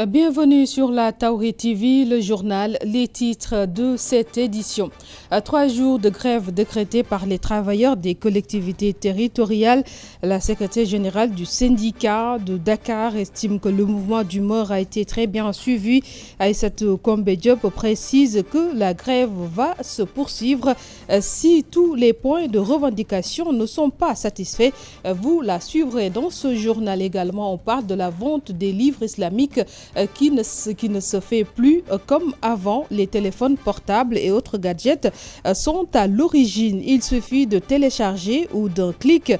Bienvenue sur la Tawhid TV, le journal, les titres de cette édition. 3 jours de grève décrétés par les travailleurs des collectivités territoriales. La secrétaire générale du syndicat de Dakar estime que le mouvement d'humeur a été très bien suivi. Aïssatou Kombe Diop précise que la grève va se poursuivre si tous les points de revendication ne sont pas satisfaits. Vous la suivrez dans ce journal également. On parle de la vente des livres islamiques qui ne se fait plus comme avant. Les téléphones portables et autres gadgets sont à l'origine. Il suffit de télécharger ou d'un clic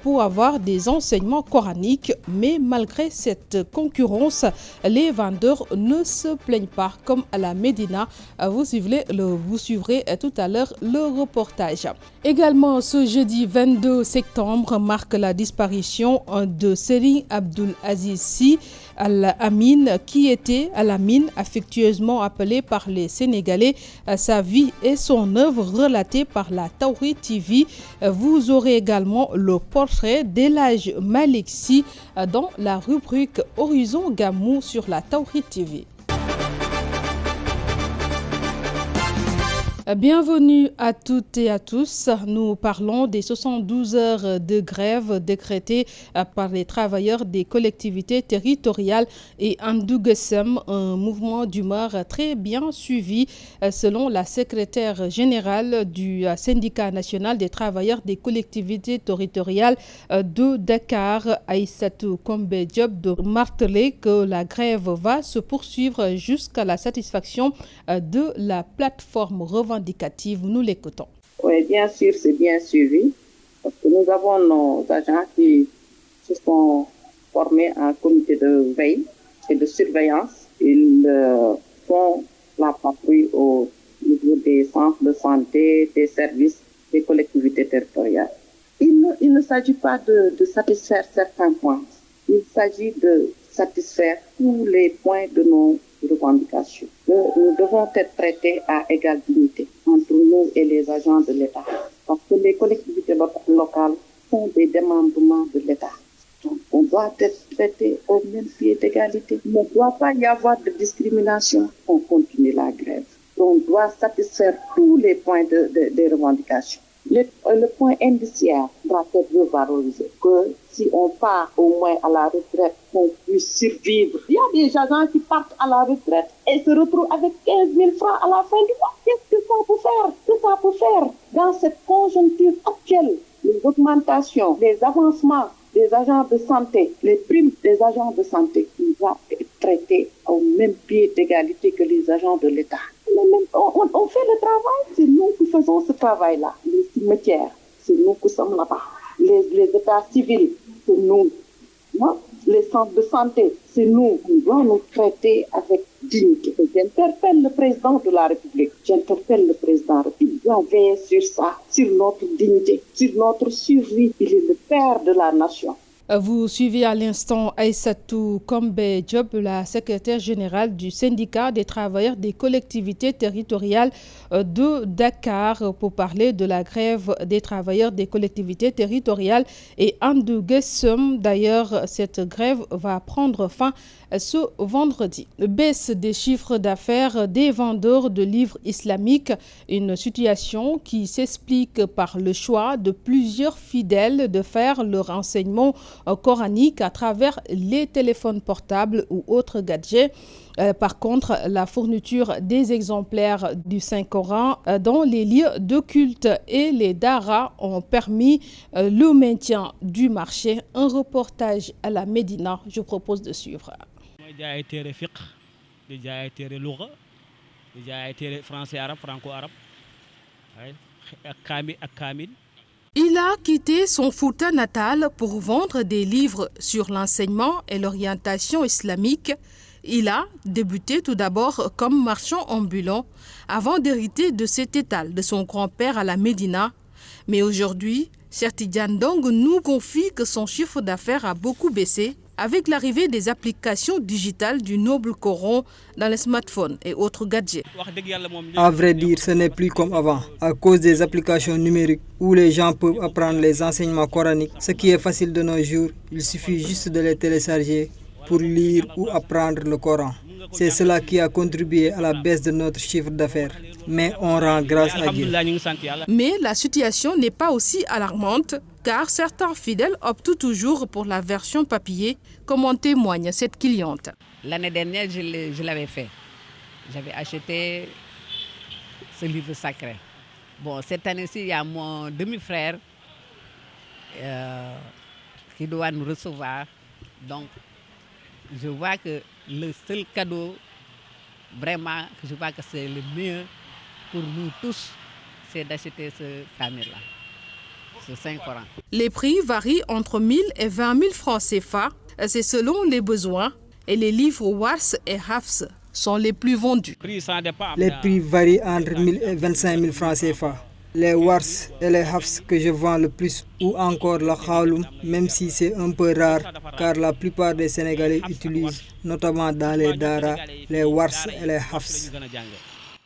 pour avoir des enseignements coraniques. Mais malgré cette concurrence, les vendeurs ne se plaignent pas comme à la Médina. Vous suivrez tout à l'heure le reportage. Également, ce jeudi 22 septembre marque la disparition de Serigne Abdoul Aziz Sy Al-Amin, qui était Al-Amin, affectueusement appelé par les Sénégalais. Sa vie et son œuvre relatées par la Tawhid TV. Vous aurez également le portrait d'El Hadj Malick Sy dans la rubrique Horizon Gamou sur la Tawhid TV. Bienvenue à toutes et à tous. Nous parlons des 72 heures de grève décrétées par les travailleurs des collectivités territoriales et Andouguessem, un mouvement d'humeur très bien suivi selon la secrétaire générale du syndicat national des travailleurs des collectivités territoriales de Dakar, Aïssatou Kombe Diop, de marteler que la grève va se poursuivre jusqu'à la satisfaction de la plateforme revendicative. Nous l'écoutons. Oui, bien sûr, c'est bien suivi. Parce que nous avons nos agents qui se sont formés en comité de veille et de surveillance. Ils font la patrouille au niveau des centres de santé, des services, des collectivités territoriales. Il ne s'agit pas de satisfaire certains points. Il s'agit de satisfaire tous les points de nos revendications. Nous devons être traités à égale dignité entre nous et les agents de l'État. Parce que les collectivités locales sont des démembrements de l'État. Donc, on doit être traités au même pied d'égalité. Il ne doit pas y avoir de discrimination. On continue la grève. On doit satisfaire tous les points des revendications. Le point indiciaire doit être revalorisé. Que si on part au moins à la retraite, on puisse survivre. Il y a des agents qui partent à la retraite et se retrouvent avec 15 000 francs à la fin du mois. Qu'est-ce que ça peut faire? Que ça peut faire dans cette conjoncture actuelle? Les augmentations, les avancements des agents de santé, les primes des agents de santé, ils doivent être traités au même pied d'égalité que les agents de l'État. On fait le travail, c'est nous qui faisons ce travail-là. Les cimetières, c'est nous qui sommes là-bas. Les états civils, c'est nous. Les centres de santé, c'est nous. On doit nous traiter avec dignité. J'interpelle le président de la République. Il doit veiller sur ça, sur notre dignité, sur notre survie. Il est le père de la nation. Vous suivez à l'instant Aïssatou Kombe Diop, la secrétaire générale du syndicat des travailleurs des collectivités territoriales de Dakar, pour parler de la grève des travailleurs des collectivités territoriales et Andouguessem. D'ailleurs, cette grève va prendre fin ce vendredi. Baisse des chiffres d'affaires des vendeurs de livres islamiques, une situation qui s'explique par le choix de plusieurs fidèles de faire leur enseignement coranique à travers les téléphones portables ou autres gadgets. Par contre, la fourniture des exemplaires du Saint-Coran dans les lieux de culte et les daras ont permis le maintien du marché. Un reportage à la Médina, je propose de suivre. Il a quitté son Fouta natal pour vendre des livres sur l'enseignement et l'orientation islamique. Il a débuté tout d'abord comme marchand ambulant avant d'hériter de cet étal de son grand-père à la Médina. Mais aujourd'hui, Tidiane Dong nous confie que son chiffre d'affaires a beaucoup baissé avec l'arrivée des applications digitales du noble Coran dans les smartphones et autres gadgets. À vrai dire, ce n'est plus comme avant, à cause des applications numériques où les gens peuvent apprendre les enseignements coraniques. Ce qui est facile de nos jours, il suffit juste de les télécharger pour lire ou apprendre le Coran. C'est cela qui a contribué à la baisse de notre chiffre d'affaires. Mais on rend grâce à Dieu. Mais la situation n'est pas aussi alarmante car certains fidèles optent toujours pour la version papier, comme en témoigne cette cliente. L'année dernière, je l'avais fait. J'avais acheté ce livre sacré. Bon, cette année-ci, il y a mon demi-frère qui doit nous recevoir. Donc, je vois que le seul cadeau, vraiment, je vois que c'est le mieux pour nous tous, c'est d'acheter ce Kamil-là, ce Saint-Coran. Les prix varient entre 1000 et 20 000 francs CFA. C'est selon les besoins. Et les livres Wars et Hafs sont les plus vendus. Les prix varient entre 1000 et 25 000 francs CFA. Les Wars et les Hafs que je vends le plus, ou encore la Khaloum, même si c'est un peu rare, car la plupart des Sénégalais utilisent, notamment dans les Dara, les Wars et les Hafs.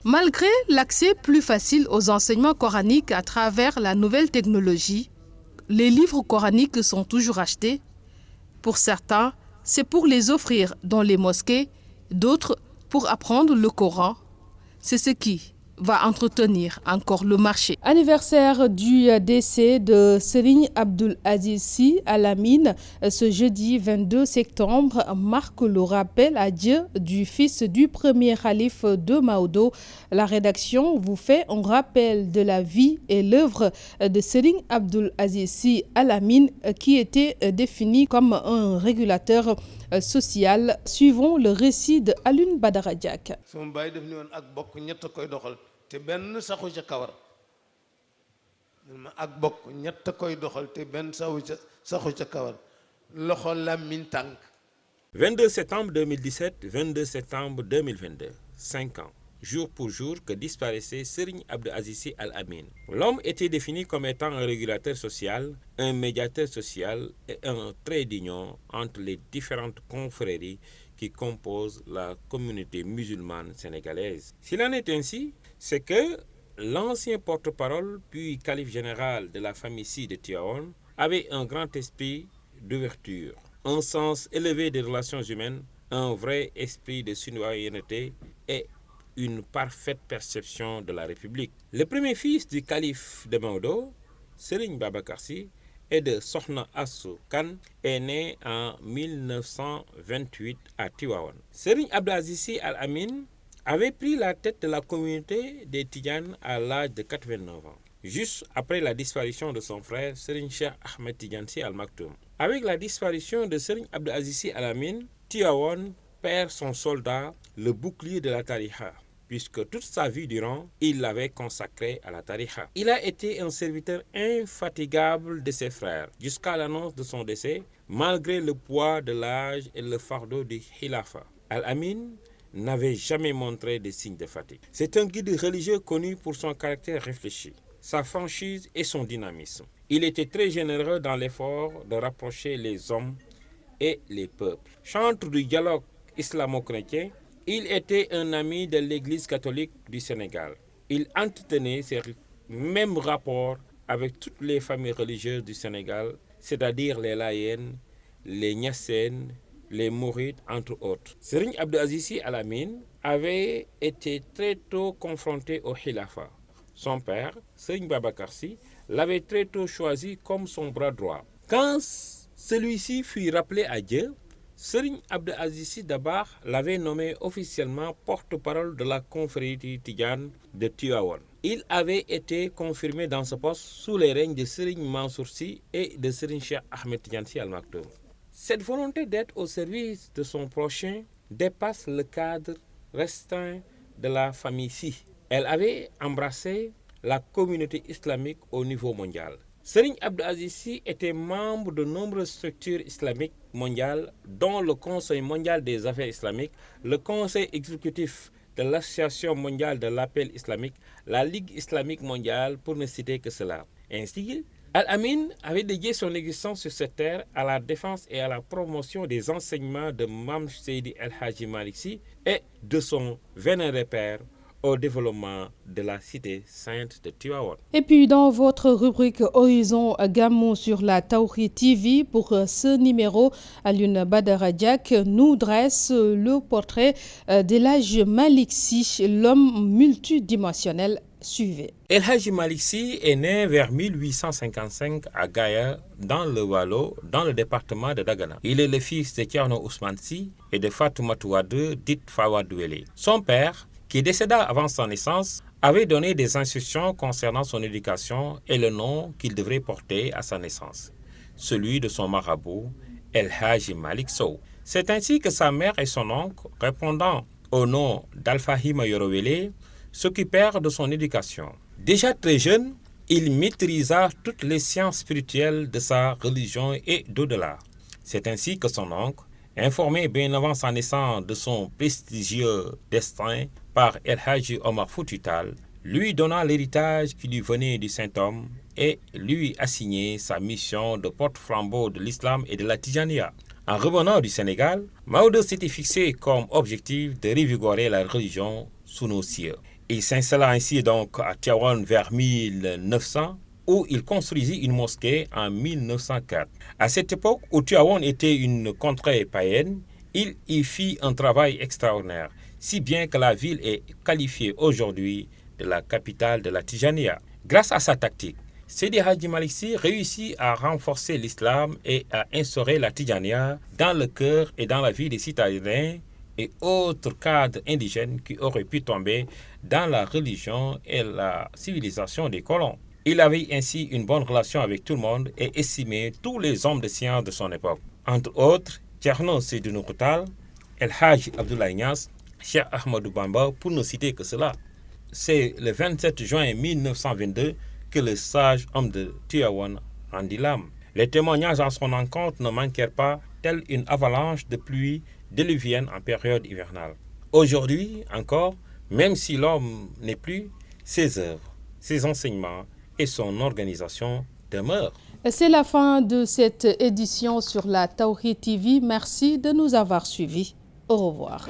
Malgré l'accès plus facile aux enseignements coraniques à travers la nouvelle technologie, les livres coraniques sont toujours achetés. Pour certains, c'est pour les offrir dans les mosquées, d'autres pour apprendre le Coran. C'est ce qui va entretenir encore le marché. Anniversaire du décès de Serigne Abdoul Aziz Sy Al Amine. Ce jeudi 22 septembre marque le rappel à Dieu du fils du premier khalife de Maodo. La rédaction vous fait un rappel de la vie et l'œuvre de Serigne Abdoul Aziz Sy Al Amine qui était défini comme un régulateur social. Suivons le récit de Alioune Badara Diack. te benn saxu ca kawar ak bokk ñett koy doxal te benn saxu ca kawar loxo làmmiñ tànk. 22 septembre 2017, 22 septembre 2022, 5 ans, jour pour jour que disparaissait Serigne Abdoul Aziz Sy Al Amine. L'homme était défini comme étant un régulateur social, un médiateur social et un trait d'union entre les différentes confréries qui composent la communauté musulmane sénégalaise. S'il en est ainsi, c'est que l'ancien porte-parole puis calife général de la famille Sy de Tivaouane avait un grand esprit d'ouverture, un sens élevé des relations humaines, un vrai esprit de citoyenneté et une parfaite perception de la République. Le premier fils du calife de Maodo, Serigne Babacar Sy, et de Sokhna Assou Kane, est né en 1928 à Tivaouane. Serigne Abdoul Aziz Sy Al Amine avait pris la tête de la communauté des Tidjanes à l'âge de 89 ans, juste après la disparition de son frère Serigne Cheikh Ahmed Tidiane Sy Al Maktoum. Avec la disparition de Serigne Abdoul Aziz Sy Al Amine, Tivaouane perd son soldat, le bouclier de la tariqa, puisque toute sa vie durant, il l'avait consacré à la tariqa. Il a été un serviteur infatigable de ses frères, jusqu'à l'annonce de son décès, malgré le poids de l'âge et le fardeau du khilafa. Al Amine n'avait jamais montré de signes de fatigue. C'est un guide religieux connu pour son caractère réfléchi, sa franchise et son dynamisme. Il était très généreux dans l'effort de rapprocher les hommes et les peuples. Chantre du dialogue islamo-chrétien, il était un ami de l'Église catholique du Sénégal. Il entretenait ces mêmes rapports avec toutes les familles religieuses du Sénégal, c'est-à-dire les Layènes, les Niassènes, les Mourides, entre autres. Serigne Abdoul Aziz Sy Al Amine avait été très tôt confronté au khilafa. Son père, Serigne Babacar Sy, l'avait très tôt choisi comme son bras droit. Quand celui-ci fut rappelé à Dieu, Serigne Abdoul Aziz Sy Dabakh l'avait nommé officiellement porte-parole de la confrérie tidjane de Tivaouane. Il avait été confirmé dans ce poste sous les règnes de Serigne Mansour Sy et de Serigne Cheikh Ahmed Tidiane Sy Al Maktoum. Cette volonté d'être au service de son prochain dépasse le cadre restreint de la famille Sy. Elle avait embrassé la communauté islamique au niveau mondial. Serigne Abdoul Aziz Sy était membre de nombreuses structures islamiques mondiales, dont le Conseil mondial des affaires islamiques, le Conseil exécutif de l'Association mondiale de l'appel islamique, la Ligue islamique mondiale, pour ne citer que cela. Ainsi, Al Amine avait dédié son existence sur cette terre à la défense et à la promotion des enseignements de Mame Seydi El Hadji Malick Sy et de son vénéré père, au développement de la cité sainte de Tivaouane. Et puis dans votre rubrique Horizon Gamou sur la Tawhid TV, pour ce numéro, Alioune Badara Diack nous dresse le portrait d'El Hadji Malick Sy, l'homme multidimensionnel. Suivez. El Hadji Malick Sy est né vers 1855 à Gaya, dans le Waalo, dans le département de Dagana. Il est le fils de Thierno Ousmane Sy et de Fatoumata Wade, dite Fawade Wele. Son père, qui décéda avant sa naissance, avait donné des instructions concernant son éducation et le nom qu'il devrait porter à sa naissance, celui de son marabout, El Hadji Malick Sow. C'est ainsi que sa mère et son oncle, répondant au nom d'Alfahima Yoro Wele, s'occupèrent de son éducation. Déjà très jeune, il maîtrisa toutes les sciences spirituelles de sa religion et d'au-delà. C'est ainsi que son oncle, informé bien avant sa naissance de son prestigieux destin par El Hadji Omar Foutiyou Tall, lui donna l'héritage qui lui venait du Saint-Homme et lui assigna sa mission de porte-flambeau de l'islam et de la Tijaniya. En revenant du Sénégal, Maodo s'était fixé comme objectif de revigorer la religion sous nos cieux. Il s'installa ainsi donc à Tivaouane vers 1900, où il construisit une mosquée en 1904. À cette époque où Tivaouane était une contrée païenne, il y fit un travail extraordinaire, si bien que la ville est qualifiée aujourd'hui de la capitale de la Tijaniya. Grâce à sa tactique, Seydi Hadji Malick Sy réussit à renforcer l'islam et à instaurer la Tijaniya dans le cœur et dans la vie des citadins et autres cadres indigènes qui auraient pu tomber dans la religion et la civilisation des colons. Il avait ainsi une bonne relation avec tout le monde et estimait tous les hommes de science de son époque. Entre autres, Thierno Seydou Nourou Tall, El Hadji Abdoulaye Niass, Cheikh Ahmadou Bamba, pour ne citer que cela. C'est le 27 juin 1922 que le sage homme de Tivaouane rendit l'âme. Les témoignages en son encontre ne manquèrent pas, telle une avalanche de pluie diluvienne en période hivernale. Aujourd'hui encore, même si l'homme n'est plus, ses œuvres, ses enseignements et son organisation demeurent. C'est la fin de cette édition sur la Tawhid TV. Merci de nous avoir suivis. Au revoir.